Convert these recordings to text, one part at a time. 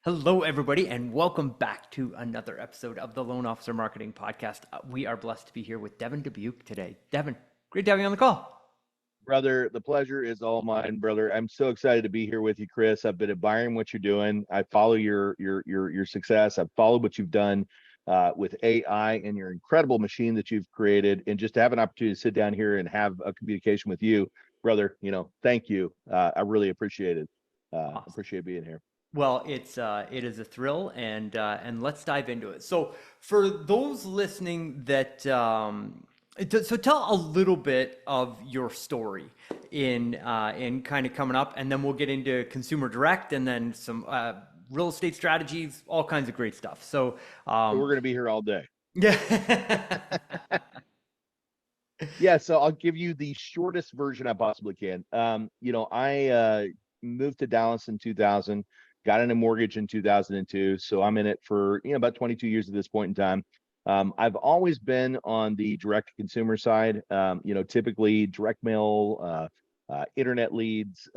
Hello, everybody, and welcome back to another episode of the Loan Officer Marketing Podcast. We are blessed to be here with Devin Dubuc today. Devin, great to have you on the call. Brother, the pleasure is all mine, brother. I'm so excited to be here with you, Chris. I've been admiring what you're doing. I follow your success. I've followed what you've done with AI and your incredible machine that you've created. And just to have an opportunity to sit down here and have a communication with you, brother, thank you. I really appreciate it. Awesome. Appreciate being here. Well, it is a thrill, and let's dive into it. So, for those listening so tell a little bit of your story in kind of coming up, and then we'll get into consumer direct, and then some real estate strategies, all kinds of great stuff. So, So we're going to be here all day. yeah. Yeah, so I'll give you the shortest version I possibly can. I moved to Dallas in 2000, got in a mortgage in 2002. So I'm in it for, about 22 years at this point in time. I've always been on the direct to consumer side, typically direct mail, internet leads,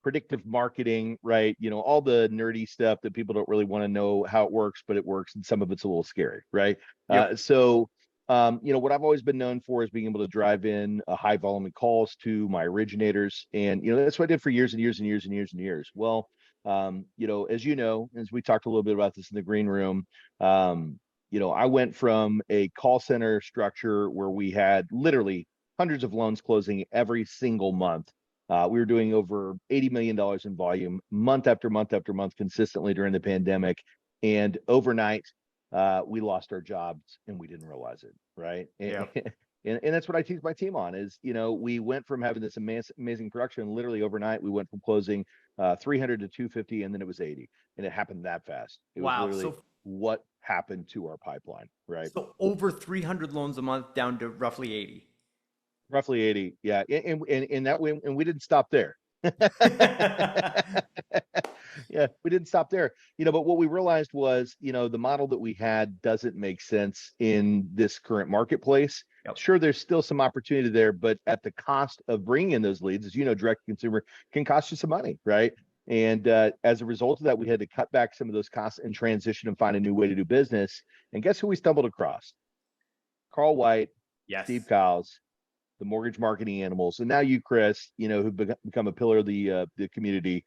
predictive marketing, right? All the nerdy stuff that people don't really want to know how it works, but it works. And some of it's a little scary, right? Yep. What I've always been known for is being able to drive in a high volume of calls to my originators. And, that's what I did for years and years and years and years and years. Well, as we talked a little bit about this in the green room, I went from a call center structure where we had literally hundreds of loans closing every single month. We were doing over $80 million in volume month after month after month consistently during the pandemic. And overnight, we lost our jobs and we didn't realize it, right? And, Yep. and that's what I teach my team on is, we went from having this amazing production. Literally overnight, we went from closing 300 to 250, and then it was 80. And it happened that fast. It was Wow. literally what happened to our pipeline, right? So over 300 loans a month down to roughly 80. Roughly 80. Yeah. And that way, and we didn't stop there. Yeah, we didn't stop there. But what we realized was, the model that we had doesn't make sense in this current marketplace. Yep. Sure, there's still some opportunity there, but at the cost of bringing in those leads, as you know, direct to consumer can cost you some money, right? And as a result of that, we had to cut back some of those costs and transition and find a new way to do business. And guess who we stumbled across? Carl White, Yes. Steve Cowles, the mortgage marketing animals, and now you, Chris, who've become a pillar of the community.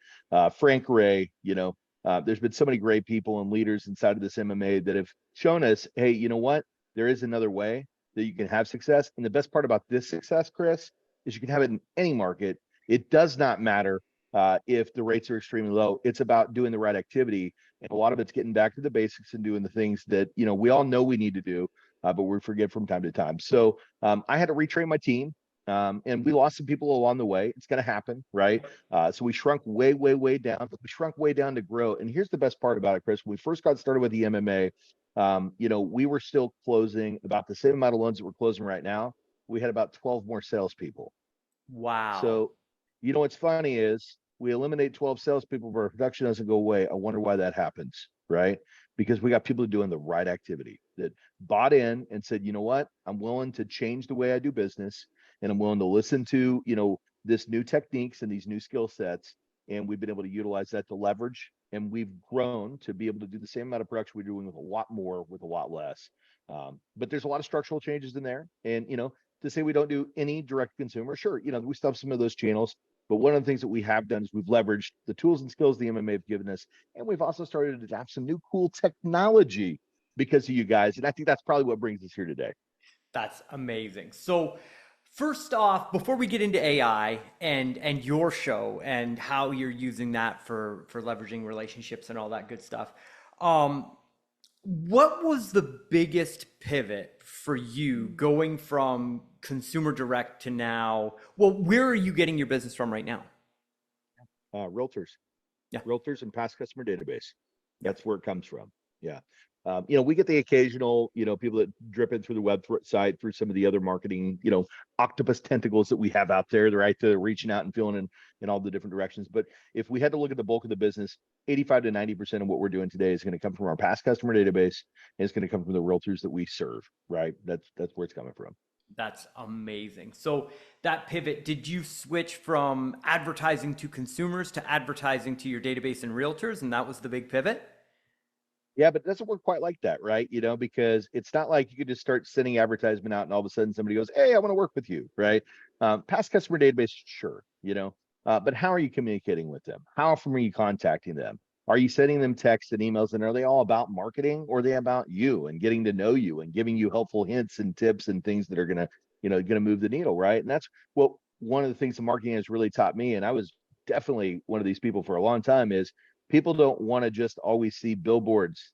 Frank Ray, there's been so many great people and leaders inside of this MMA that have shown us, hey, you know what? There is another way that you can have success. And the best part about this success, Chris, is you can have it in any market. It does not matter if the rates are extremely low. It's about doing the right activity. And a lot of it's getting back to the basics and doing the things that, we all know we need to do, but we forget from time to time. So I had to retrain my team. And we lost some people along the way. It's going to happen, right? So we shrunk way, way, way down. But we shrunk way down to grow. And here's the best part about it, Chris. When we first got started with the MMA, we were still closing about the same amount of loans that we're closing right now. We had about 12 more salespeople. Wow. So, what's funny is we eliminate 12 salespeople, but our production doesn't go away. I wonder why that happens, right? Because we got people doing the right activity that bought in and said, you know what, I'm willing to change the way I do business, and I'm willing to listen to, this new techniques and these new skill sets. And we've been able to utilize that to leverage, and we've grown to be able to do the same amount of production we're doing with a lot more, with a lot less. But there's a lot of structural changes in there. And, to say we don't do any direct consumer, sure, we still have some of those channels. But one of the things that we have done is we've leveraged the tools and skills the MMA have given us. And we've also started to adapt some new cool technology because of you guys. And I think that's probably what brings us here today. That's amazing. So, first off, before we get into AI and your show and how you're using that for leveraging relationships and all that good stuff, what was the biggest pivot for you going from consumer direct to now? Well, where are you getting your business from right now? Realtors, Yeah. realtors and past customer database. Yep. That's where it comes from. Yeah. We get the occasional, people that drip in through the website through some of the other marketing, octopus tentacles that we have out there, right? They're reaching out and feeling in all the different directions. But if we had to look at the bulk of the business, 85 to 90% of what we're doing today is going to come from our past customer database, and it's going to come from the realtors that we serve, right? That's where it's coming from. That's amazing. So that pivot, did you switch from advertising to consumers to advertising to your database and realtors, and that was the big pivot? Yeah, but it doesn't work quite like that, right? Because it's not like you could just start sending advertisement out and all of a sudden somebody goes, "Hey, I want to work with you," right? Past customer database, sure, but how are you communicating with them? How often are you contacting them? Are you sending them texts and emails, and are they all about marketing, or are they about you and getting to know you and giving you helpful hints and tips and things that are gonna move the needle, right? And that's what one of the things that marketing has really taught me, and I was definitely one of these people for a long time, is people don't want to just always see billboards.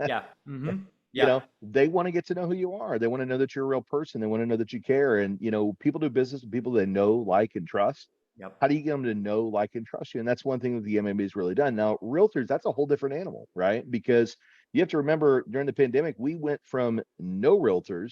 Yeah. Mm-hmm. Yeah. They want to get to know who you are. They want to know that you're a real person. They want to know that you care. And people do business with people they know, like, and trust. Yep. How do you get them to know, like, and trust you? And that's one thing that the MMA has really done. Now, realtors, that's a whole different animal, right? Because you have to remember, during the pandemic, we went from no realtors,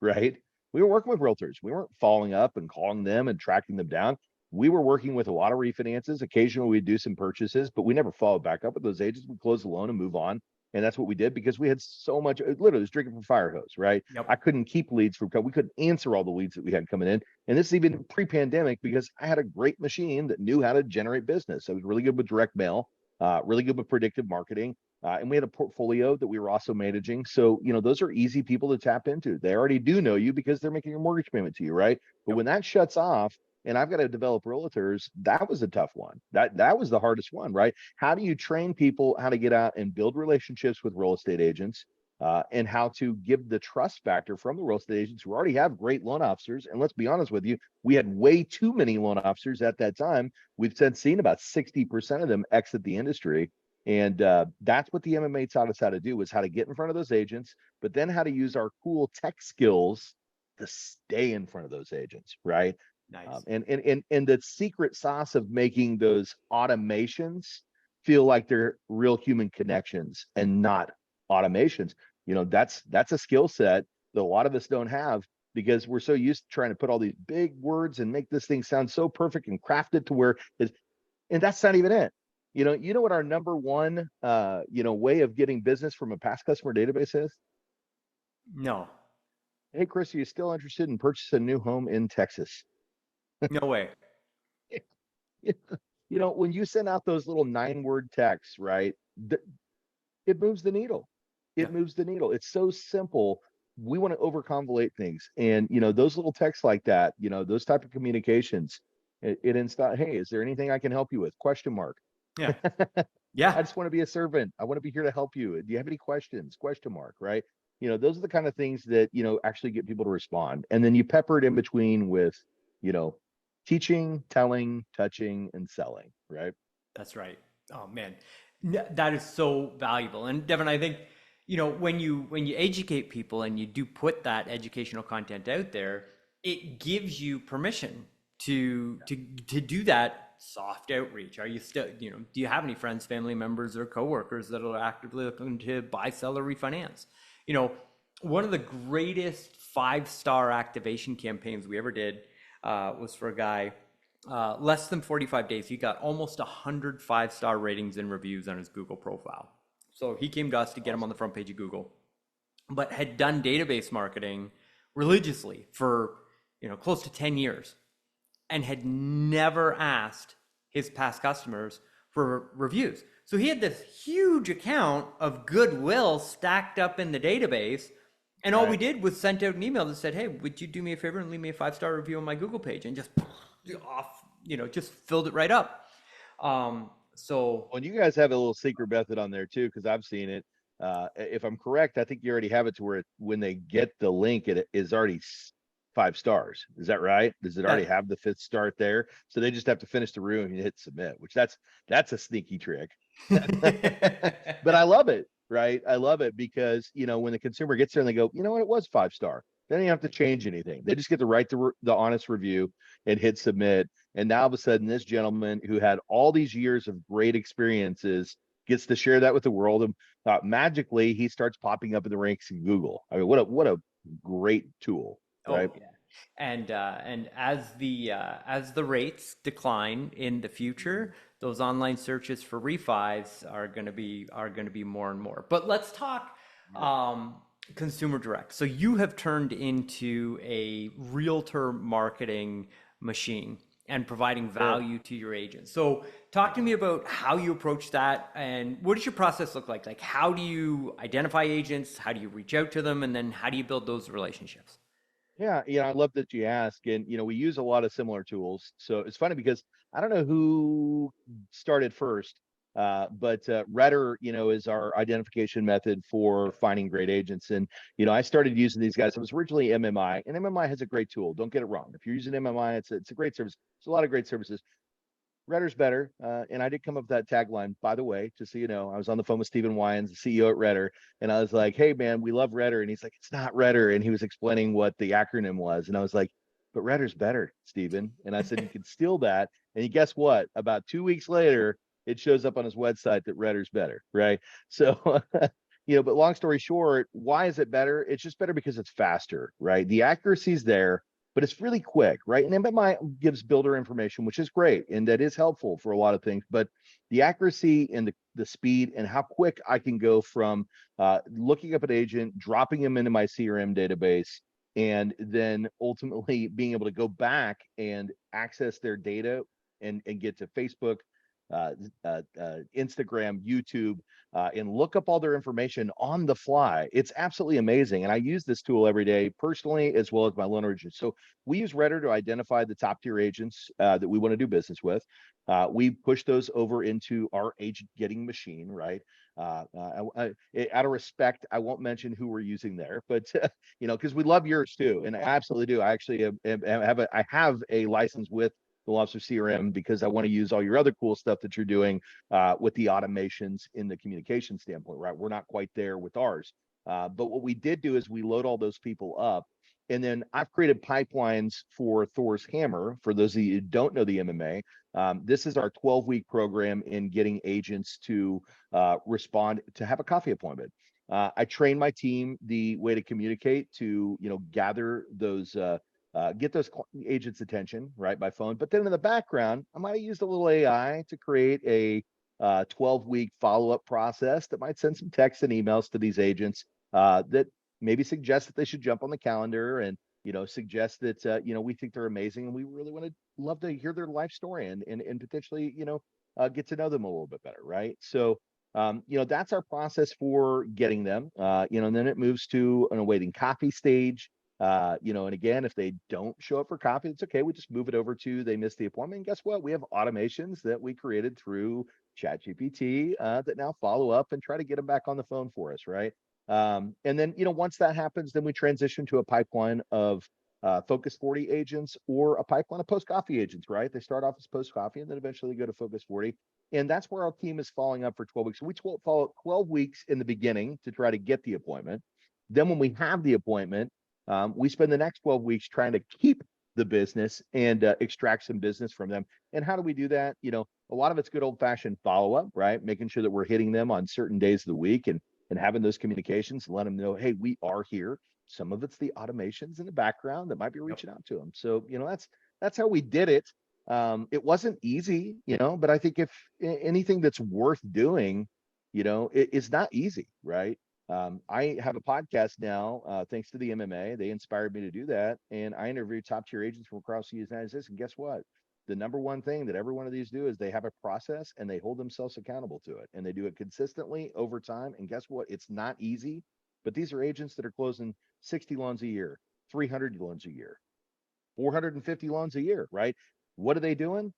right? We were working with realtors. We weren't following up and calling them and tracking them down. We were working with a lot of refinances. Occasionally we'd do some purchases, but we never followed back up with those agents. We closed the loan and move on. And that's what we did, because we had so much, literally, it was drinking from fire hose, right? I Yep. couldn't keep leads we couldn't answer all the leads that we had coming in. And this is even pre-pandemic, because I had a great machine that knew how to generate business. I was really good with direct mail, really good with predictive marketing. And we had a portfolio that we were also managing. So, those are easy people to tap into. They already do know you because they're making a mortgage payment to you, right? But Yep. when that shuts off, and I've got to develop realtors, that was a tough one. That was the hardest one, right? How do you train people how to get out and build relationships with real estate agents, and how to give the trust factor from the real estate agents who already have great loan officers? And let's be honest with you, we had way too many loan officers at that time. We've since seen about 60% of them exit the industry. And that's what the MMA taught us how to do, was how to get in front of those agents, but then how to use our cool tech skills to stay in front of those agents, right? Nice. And the secret sauce of making those automations feel like they're real human connections and not automations. That's a skill set that a lot of us don't have, because we're so used to trying to put all these big words and make this thing sound so perfect and craft it to where it's, and that's not even it. You know what our number one way of getting business from a past customer database is? No. Hey, Chris, are you still interested in purchasing a new home in Texas? No way. When you send out those little 9-word texts, right? It moves the needle. Yeah. It moves the needle. It's so simple. We want to overconvolute things. And, those little texts like that, those type of communications, it insta, hey, is there anything I can help you with? Question mark. Yeah. I Yeah. just want to be a servant. I want to be here to help you. Do you have any questions? Question mark, right? Those are the kind of things that, actually get people to respond. And then you pepper it in between with, you know, teaching, telling, touching, and selling, right? That's right. Oh man, that is so valuable. And Devin, I think when you educate people and you do put that educational content out there, it gives you permission to do that soft outreach. Are you still do you have any friends, family members, or coworkers that are actively looking to buy, sell, or refinance? You know, one of the greatest 5-star activation campaigns we ever did was for a guy less than 45 days, he got almost 100 5-star ratings and reviews on his Google profile. So he came to us to get him on Awesome. the front page of Google, but had done database marketing religiously for close to 10 years and had never asked his past customers for reviews. So he had this huge account of goodwill stacked up in the database. And all we Right. did was sent out an email that said, "Hey, would you do me a favor and leave me a 5-star review on my Google page?" And just off, just filled it right up. So Well, you guys have a little secret method on there too, because I've seen it. If I'm correct, I think you already have it to where when they get the link, it is already 5 stars. Is that right? Does it already that have the fifth star there? So they just have to finish the room and hit submit, which that's a sneaky trick. But I love it, right? I love it because when the consumer gets there and they go, you know what, it was 5 star. They don't have to change anything. They just get to write the honest review and hit submit. And now all of a sudden, this gentleman who had all these years of great experiences gets to share that with the world. And magically, he starts popping up in the ranks in Google. I mean, what a great tool, right? Oh yeah. And as the rates decline in the future, those online searches for refis are going to be more and more. But let's talk Yeah. Consumer direct. So you have turned into a realtor marketing machine and providing Sure. value to your agents. So talk to me about how you approach that and what does your process look like? Like how do you identify agents? How do you reach out to them? And then how do you build those relationships? Yeah, I love that you ask. And we use a lot of similar tools. So it's funny because I don't know who started first, but Redder, is our identification method for finding great agents. And I started using these guys. It was originally MMI, and MMI has a great tool. Don't get it wrong. If you're using MMI, it's a great service. There's a lot of great services. Redder's better. And I did come up with that tagline, by the way, just so you know. I was on the phone with Stephen Wyans, the CEO at Redder, and I was like, hey, man, we love Redder. And he's like, it's not Redder. And he was explaining what the acronym was. And I was like, but Redder's better, Stephen. And I said, you can steal that. And guess what? About 2 weeks later, it shows up on his website that Redder's better, right? So, but long story short, why is it better? It's just better because it's faster, right? The accuracy's there, but it's really quick, right? And MMI gives builder information, which is great, and that is helpful for a lot of things. But the accuracy and the speed and how quick I can go from looking up an agent, dropping them into my CRM database, and then ultimately being able to go back and access their data and get to Facebook, Instagram, YouTube, and look up all their information on the fly. It's absolutely amazing. And I use this tool every day personally, as well as my loan agents. So we use Redder to identify the top tier agents that we want to do business with. We push those over into our agent getting machine, right? Out of respect, I won't mention who we're using there, but because we love yours too, and I absolutely do. I actually I have a license with the Lobster CRM because I want to use all your other cool stuff that you're doing with the automations in the communication standpoint, right? We're not quite there with ours. But what we did do is we load all those people up. And then I've created pipelines for Thor's Hammer. For those of you who don't know the MMA, this is our 12-week program in getting agents to respond to have a coffee appointment. I train my team the way to communicate to, gather those get those agents' attention, right, by phone. But then in the background, I might have used a little AI to create a 12-week follow-up process that might send some texts and emails to these agents that maybe suggest that they should jump on the calendar and suggest that we think they're amazing and we really want to love to hear their life story and potentially get to know them a little bit better, right? So that's our process for getting them. And then it moves to an awaiting copy stage. And again, if they don't show up for copy, it's okay. We just move it over to they missed the appointment. And guess what? We have automations that we created through ChatGPT that now follow up and try to get them back on the phone for us, right? And then, once that happens, then we transition to a pipeline of Focus 40 agents or a pipeline of post coffee agents, right? They start off as post coffee and then eventually go to Focus 40. And that's where our team is following up for 12 weeks. So we follow 12 weeks in the beginning to try to get the appointment. Then when we have the appointment, we spend the next 12 weeks trying to keep the business and extract some business from them. And how do we do that? A lot of it's good old fashioned follow up, right? Making sure that we're hitting them on certain days of the week and having those communications and let them know, hey, we are here. Some of it's the automations in the background that might be Yep. reaching out to them. So, that's how we did it. It wasn't easy, but I think if anything that's worth doing, it's not easy, right? I have a podcast now, thanks to the MMA. They inspired me to do that. And I interview top tier agents from across the United States. And guess what? The number one thing that every one of these do is they have a process and they hold themselves accountable to it. And they do it consistently over time. And guess what? It's not easy, but these are agents that are closing 60 loans a year, 300 loans a year, 450 loans a year, right? What are they doing?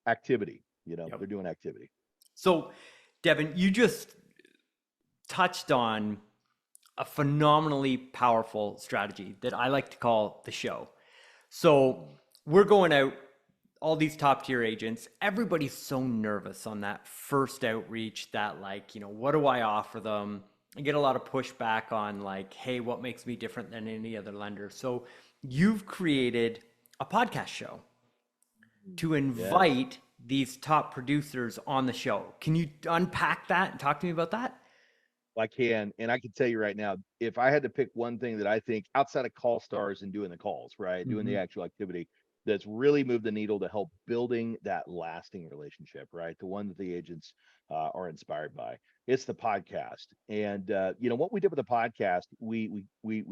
Activity. Yep. They're doing activity. So, Devin, you just touched on a phenomenally powerful strategy that I like to call the show. So we're going out, all these top tier agents, everybody's so nervous on that first outreach that, like, what do I offer them? I get a lot of pushback on, like, hey, what makes me different than any other lender? So you've created a podcast show to Yes. invite these top producers on the show. Can you unpack that and talk to me about that? I can, and I can tell you right now, if I had to pick one thing that I think outside of call stars and doing the calls, right, doing the Mm-hmm. actual activity, that's really moved the needle to help building that lasting relationship, right? The one that the agents are inspired by. It's the podcast. And what we did with the podcast, we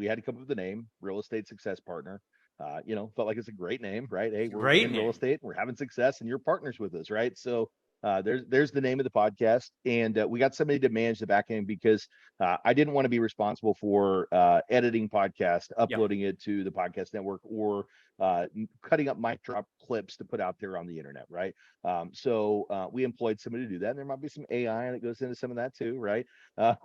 had to come up with a name, Real Estate Success Partner. Felt like it's a great name, right? Hey, we're Great in real name. estate, we're having success, and you're partners with us, right? So there's the name of the podcast, and we got somebody to manage the back end because I didn't want to be responsible for editing podcast, Yep. uploading it to the podcast network, or cutting up mic drop clips to put out there on the internet, right? So we employed somebody to do that. And there might be some AI that goes into some of that too, right? Uh,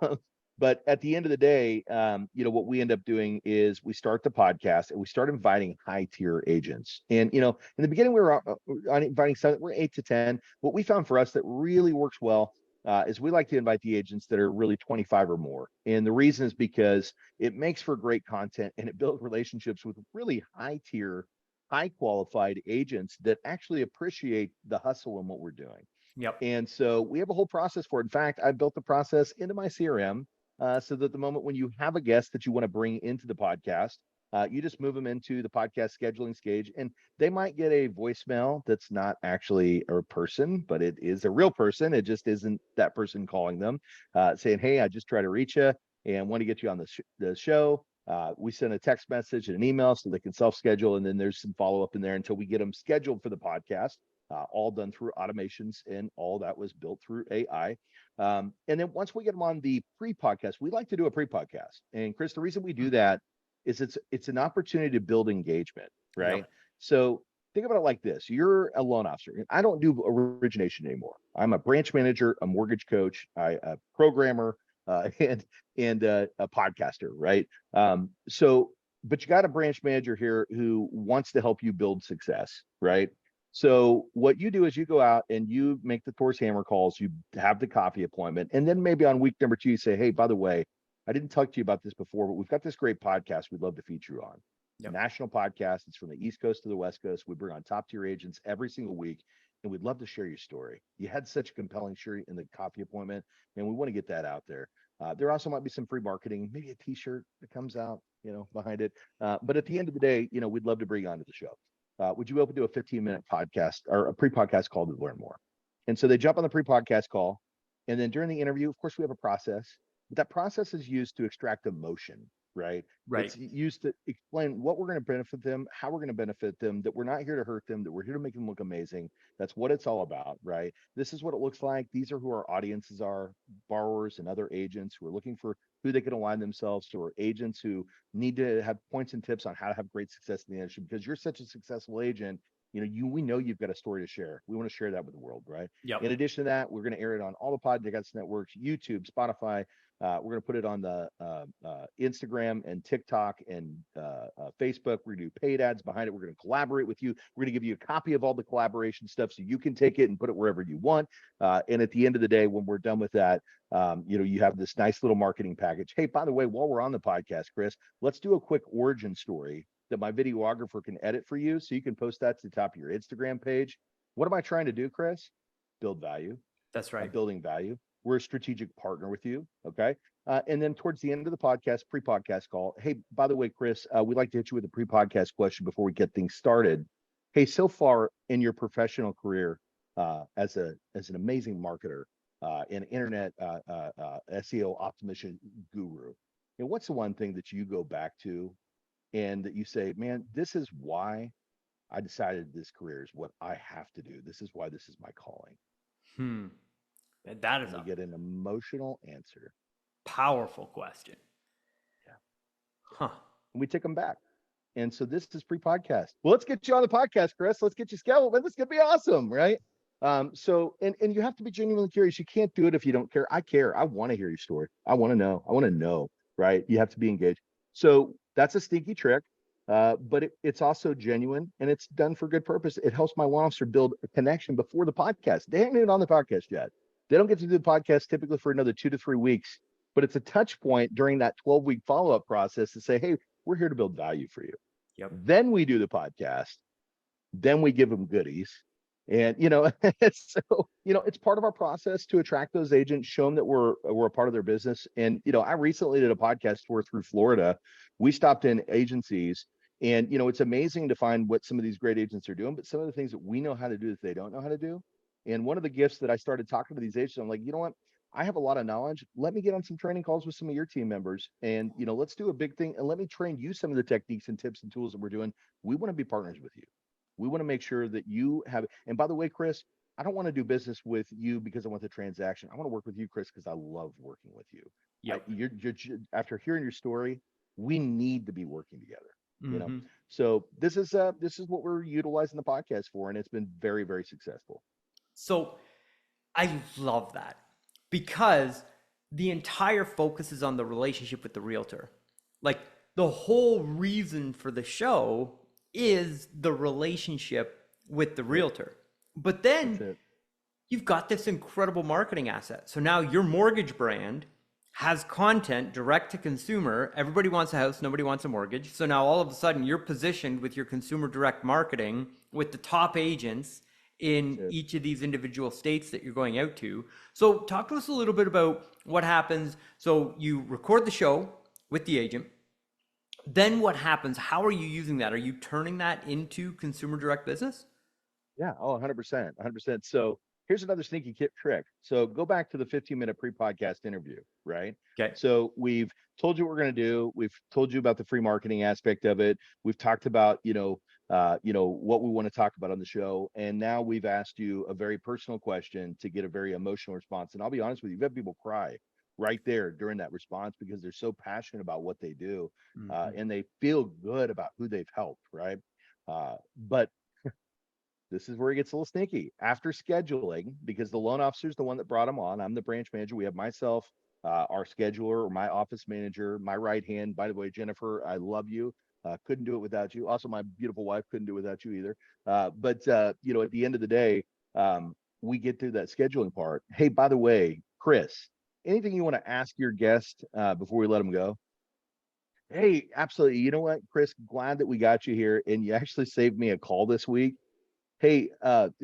but at the end of the day, what we end up doing is we start the podcast and we start inviting high tier agents. And in the beginning we were inviting some. We're 8 to 10. What we found for us that really works well is we like to invite the agents that are really 25 or more. And the reason is because it makes for great content and it builds relationships with really high tier, high qualified agents that actually appreciate the hustle and what we're doing. Yep. And so we have a whole process for it. In fact, I built the process into my CRM so that the moment when you have a guest that you want to bring into the podcast, you just move them into the podcast scheduling stage, and they might get a voicemail that's not actually a person, but it is a real person. It just isn't that person calling them, saying, "Hey, I just tried to reach you and want to get you on the show." We send a text message and an email so they can self-schedule, and then there's some follow-up in there until we get them scheduled for the podcast. All done through automations, and all that was built through AI. And then once we get them on the pre-podcast, we like to do a pre-podcast. And Chris, the reason we do that is it's an opportunity to build engagement, right? Yep. So think about it like this: you're a loan officer. I don't do origination anymore. I'm a branch manager, a mortgage coach, a programmer, and a podcaster, right? But you got a branch manager here who wants to help you build success, right? So what you do is you go out and you make the Thor's Hammer calls, you have the coffee appointment, and then maybe on week number 2, you say, "Hey, by the way, I didn't talk to you about this before, but we've got this great podcast we'd love to feature you on. Yep. National podcast. It's from the East Coast to the West Coast. We bring on top tier agents every single week, and we'd love to share your story. You had such a compelling story in the coffee appointment, and we want to get that out there." There also might be some free marketing, maybe a T-shirt that comes out, behind it. But at the end of the day, we'd love to bring you onto the show. Would you be open to a 15-minute podcast or a pre-podcast call to learn more? And so they jump on the pre-podcast call. And then during the interview, of course, we have a process. But that process is used to extract emotion, right? Right. It's used to explain what we're going to benefit them, how we're going to benefit them, that we're not here to hurt them, that we're here to make them look amazing. That's what it's all about, right? This is what it looks like. These are who our audiences are, borrowers and other agents who are looking for who they can align themselves to, or agents who need to have points and tips on how to have great success in the industry. Because you're such a successful agent, we know you've got a story to share. We want to share that with the world, right? Yep. In addition to that, we're going to air it on all the podcast networks, YouTube, Spotify. We're going to put it on the Instagram and TikTok and Facebook. We're going to do paid ads behind it. We're going to collaborate with you. We're going to give you a copy of all the collaboration stuff so you can take it and put it wherever you want. And at the end of the day, when we're done with that, you have this nice little marketing package. Hey, by the way, while we're on the podcast, Chris, let's do a quick origin story that my videographer can edit for you so you can post that to the top of your Instagram page. What am I trying to do, Chris? Build value. That's I'm right. building value. We're a strategic partner with you. Okay. And then towards the end of the podcast, pre-podcast call, hey, by the way, Chris, we'd like to hit you with a pre-podcast question before we get things started. Hey, so far in your professional career as an amazing marketer, an internet SEO optimization guru, what's the one thing that you go back to and that you say, man, this is why I decided this career is what I have to do. This is why this is my calling. Hmm. That is And we a get an emotional answer. powerful question. Yeah. Huh. And we take them back. And so this is pre-podcast. Well, let's get you on the podcast, Chris. Let's get you scheduled. Man, this is gonna be awesome, right? And you have to be genuinely curious. You can't do it if you don't care. I care. I want to hear your story. I want to know. I want to know, right? You have to be engaged. So that's a sneaky trick. But it's also genuine and it's done for good purpose. It helps my loan officer build a connection before the podcast. They haven't even on the podcast yet. They don't get to do the podcast typically for another 2 to 3 weeks, but it's a touch point during that 12-week follow-up process to say, hey, we're here to build value for you. Yep. Then we do the podcast. Then we give them goodies. And, it's part of our process to attract those agents, show them that we're a part of their business. And, I recently did a podcast tour through Florida. We stopped in agencies And it's amazing to find what some of these great agents are doing, but some of the things that we know how to do that they don't know how to do. And one of the gifts that I started talking to these agents, I'm like, you know what? I have a lot of knowledge. Let me get on some training calls with some of your team members, and let's do a big thing, and let me train you some of the techniques and tips and tools that we're doing. We want to be partners with you. We want to make sure that you have. And by the way, Chris, I don't want to do business with you because I want the transaction. I want to work with you, Chris, because I love working with you. Yep. After hearing your story, we need to be working together. You know, Hmm. so this is what we're utilizing the podcast for, and it's been very, very successful. So I love that because the entire focus is on the relationship with the realtor. Like the whole reason for the show is the relationship with the Yep, realtor. But that's then it. you've got this incredible marketing asset. So now your mortgage brand has content direct to consumer. Everybody wants a house, nobody wants a mortgage. So now all of a sudden you're positioned with your consumer direct marketing with the top agents That's in it. each of these individual states that you're going out to. So talk to us a little bit about what happens. So you record the show with the agent. Then what happens? How are you using that? Are you turning that into consumer direct business? Yeah. Oh, 100%. 100%. So here's another sneaky trick. So go back to the 15-minute pre-podcast interview, right? Okay. So we've told you what we're going to do. We've told you about the free marketing aspect of it. We've talked about, what we want to talk about on the show. And now we've asked you a very personal question to get a very emotional response. And I'll be honest with you, you've had people cry right there during that response because they're so passionate about what they do, Mhm. and they feel good about who they've helped, right? But this is where it gets a little sneaky. After scheduling, because the loan officer is the one that brought him on, I'm the branch manager. We have myself, our scheduler, or my office manager, my right hand. By the way, Jennifer, I love you. Couldn't do it without you. Also, my beautiful wife couldn't do it without you either. But at the end of the day, we get through that scheduling part. Hey, by the way, Chris, anything you want to ask your guest before we let them go? Hey, absolutely. You know what, Chris? Glad that we got you here, and you actually saved me a call this week. Hey,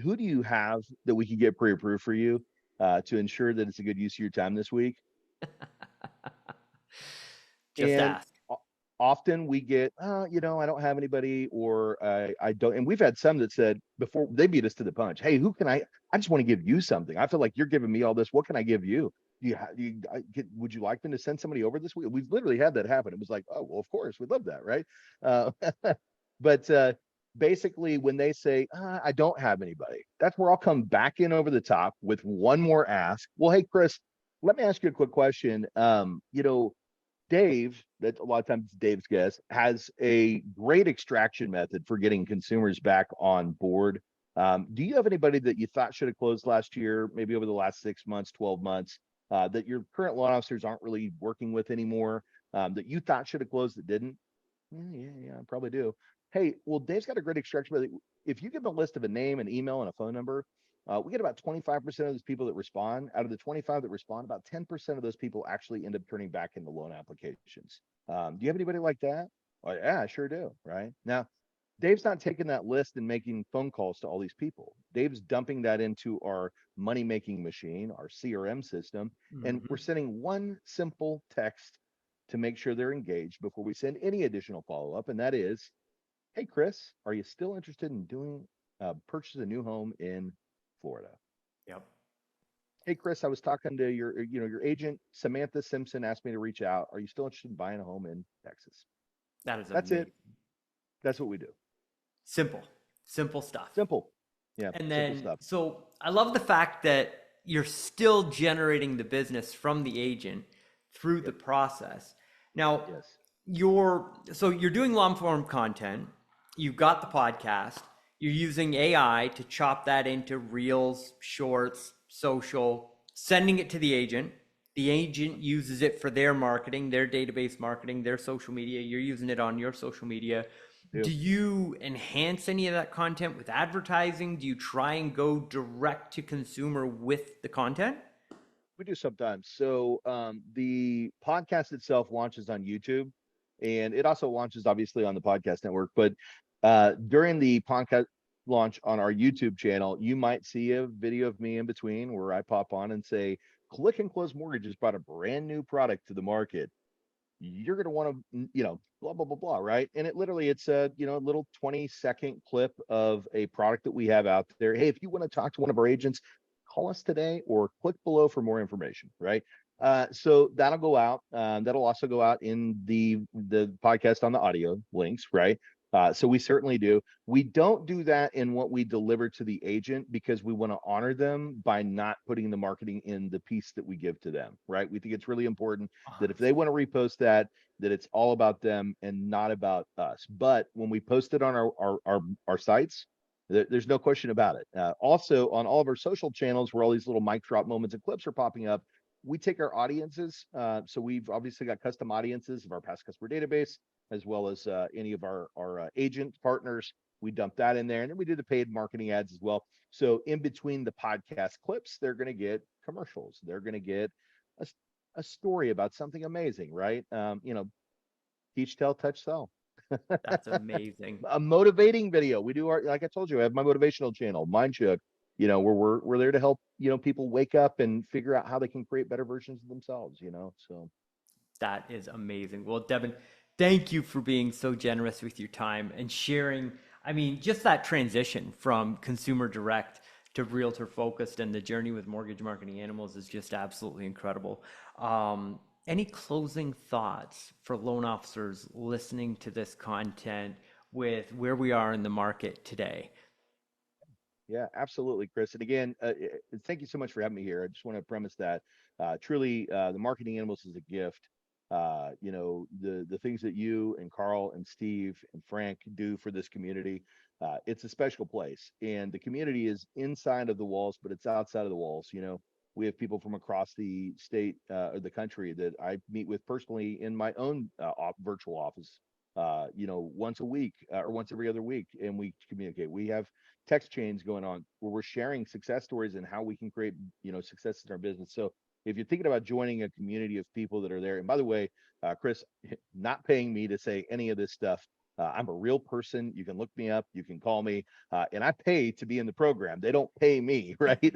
who do you have that we could get pre-approved for you to ensure that it's a good use of your time this week? Just And ask. often we get, I don't have anybody, or I don't. And we've had some that said before they beat us to the punch. Hey, who can I just want to give you something. I feel like you're giving me all this. What can I give you? Would you like me to send somebody over this week? We've literally had that happen. It was like, oh, well, of course, we'd love that, right? Uh, but basically, when they say, I don't have anybody, that's where I'll come back in over the top with one more ask. Well, hey, Chris, let me ask you a quick question. Dave, that a lot of times Dave's guest, has a great extraction method for getting consumers back on board. Do you have anybody that you thought should have closed last year, maybe over the last 6 months, 12 months, that your current loan officers aren't really working with anymore, that you thought should have closed that didn't? Yeah, I probably do. Hey, well, Dave's got a great extraction method. If you give him a list of a name, an email, and a phone number, we get about 25% of those people that respond. Out of the 25 that respond, about 10% of those people actually end up turning back into loan applications. Do you have anybody like that? Oh, yeah, I sure do. Right now, Dave's not taking that list and making phone calls to all these people. Dave's dumping that into our money making machine, our CRM system, and we're Mhm. sending one simple text to make sure they're engaged before we send any additional follow up. And that is, hey, Chris, are you still interested in doing purchase a new home in Florida? Yep. Hey, Chris, I was talking to your agent, Samantha Simpson asked me to reach out. Are you still interested in buying a home in Texas? That is That's it. amazing. That's what we do. Simple, simple stuff. Simple. Yeah, And simple then, stuff. so I love the fact that you're still generating the business from the agent through the Yep. process. Now, Yes. you're doing long form content. You've got the podcast. You're using AI to chop that into reels, shorts, social, sending it to the agent. The agent uses it for their marketing, their database marketing, their social media. You're using it on your social media. Do Do. you enhance any of that content with advertising? Do you try and go direct to consumer with the content? We do sometimes. So the podcast itself launches on YouTube, and it also launches obviously on the podcast network. But during the podcast launch on our YouTube channel, you might see a video of me in between where I pop on and say, "Click and Close Mortgage has brought a brand new product to the market. you're going to want to, blah, blah, blah, blah, right? And it's a, a little 20-second clip of a product that we have out there. Hey, if you want to talk to one of our agents, call us today or click below for more information, right? So that'll go out. That'll also go out in the podcast on the audio links, right? So we certainly do. We don't do that in what we deliver to the agent because we want to honor them by not putting the marketing in the piece that we give to them, right? We think it's really important that if they want to repost that, that it's all about them and not about us. But when we post it on our sites, there's no question about it. Also, on all of our social channels where all these little mic drop moments and clips are popping up, we take our audiences. So we've obviously got custom audiences of our past customer database, as well as any of our agent partners. We dump that in there, and then we do the paid marketing ads as well. So in between the podcast clips, they're going to get commercials. They're going to get a, a story about something amazing, right? Teach, tell, touch, sell. That's amazing. A motivating video. We do like I told you, I have my motivational channel, Mindshook, where we're there to help, people wake up and figure out how they can create better versions of themselves, so. That is amazing. Well, Devin, thank you for being so generous with your time and sharing. I mean, just that transition from consumer direct to realtor focused and the journey with mortgage marketing animals is just absolutely incredible. Any closing thoughts for loan officers listening to this content with where we are in the market today? Yeah, absolutely, Chris. And again, thank you so much for having me here. I just want to premise that truly, the marketing animals is a gift. The things that you and Carl and Steve and Frank do for this community, it's a special place. And the community is inside of the walls, but it's outside of the walls. We have people from across the state or the country that I meet with personally in my own virtual office. Once a week or once every other week, and we communicate. We have text chains going on where we're sharing success stories and how we can create, success in our business. So if you're thinking about joining a community of people that are there, and by the way, Chris, not paying me to say any of this stuff. I'm a real person. You can look me up. You can call me, and I pay to be in the program. They don't pay me, right?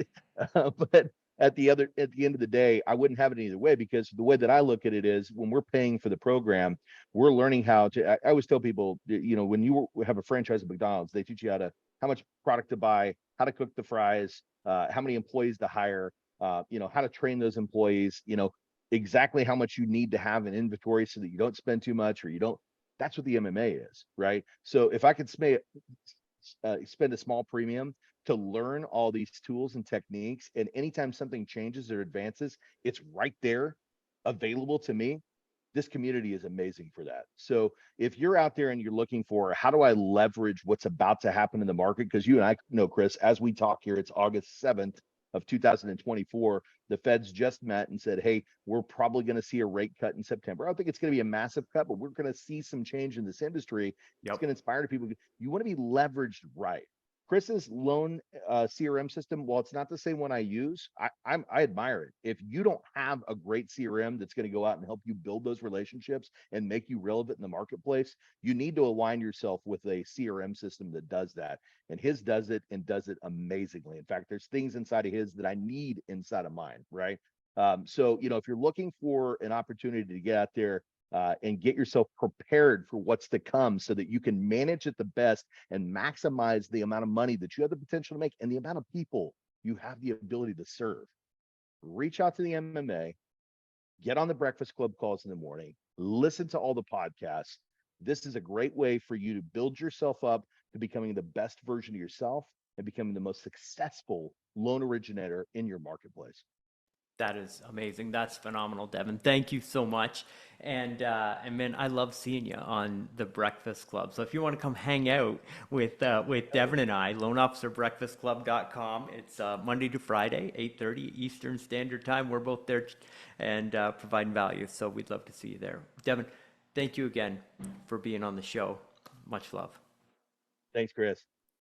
But at the end of the day, I wouldn't have it either way, because the way that I look at it is when we're paying for the program, we're learning how to. I always tell people, when you have a franchise at McDonald's, they teach you how much product to buy, how to cook the fries, how many employees to hire, how to train those employees, exactly how much you need to have in inventory so that you don't spend too much or you don't. That's what the MMA is, right? So if I could spend a small premium to learn all these tools and techniques, and anytime something changes or advances, it's right there available to me. This community is amazing for that. So if you're out there and you're looking for how do I leverage what's about to happen in the market, because you and I know, Chris, as we talk here, it's August 7th of 2024. The Feds just met and said, hey, we're probably going to see a rate cut in September. I don't think it's going to be a massive cut, but we're going to see some change in this industry. It's Yep. going to inspire people. You want to be leveraged right. Chris's loan CRM system, while it's not the same one I use, I admire it. If you don't have a great CRM that's going to go out and help you build those relationships and make you relevant in the marketplace, you need to align yourself with a CRM system that does that. And his does it, and does it amazingly. In fact, there's things inside of his that I need inside of mine, right? So, if you're looking for an opportunity to get out there and get yourself prepared for what's to come so that you can manage it the best and maximize the amount of money that you have the potential to make and the amount of people you have the ability to serve, reach out to the MMA, get on the Breakfast Club calls in the morning, listen to all the podcasts. This is a great way for you to build yourself up to becoming the best version of yourself and becoming the most successful loan originator in your marketplace. That is amazing. That's phenomenal, Devin. Thank you so much. And man, I love seeing you on the Breakfast Club. So if you want to come hang out with Devin and I, loanofficerbreakfastclub.com. It's Monday to Friday, 8:30 Eastern Standard Time. We're both there and providing value. So we'd love to see you there. Devin, thank you again for being on the show. Much love. Thanks, Chris.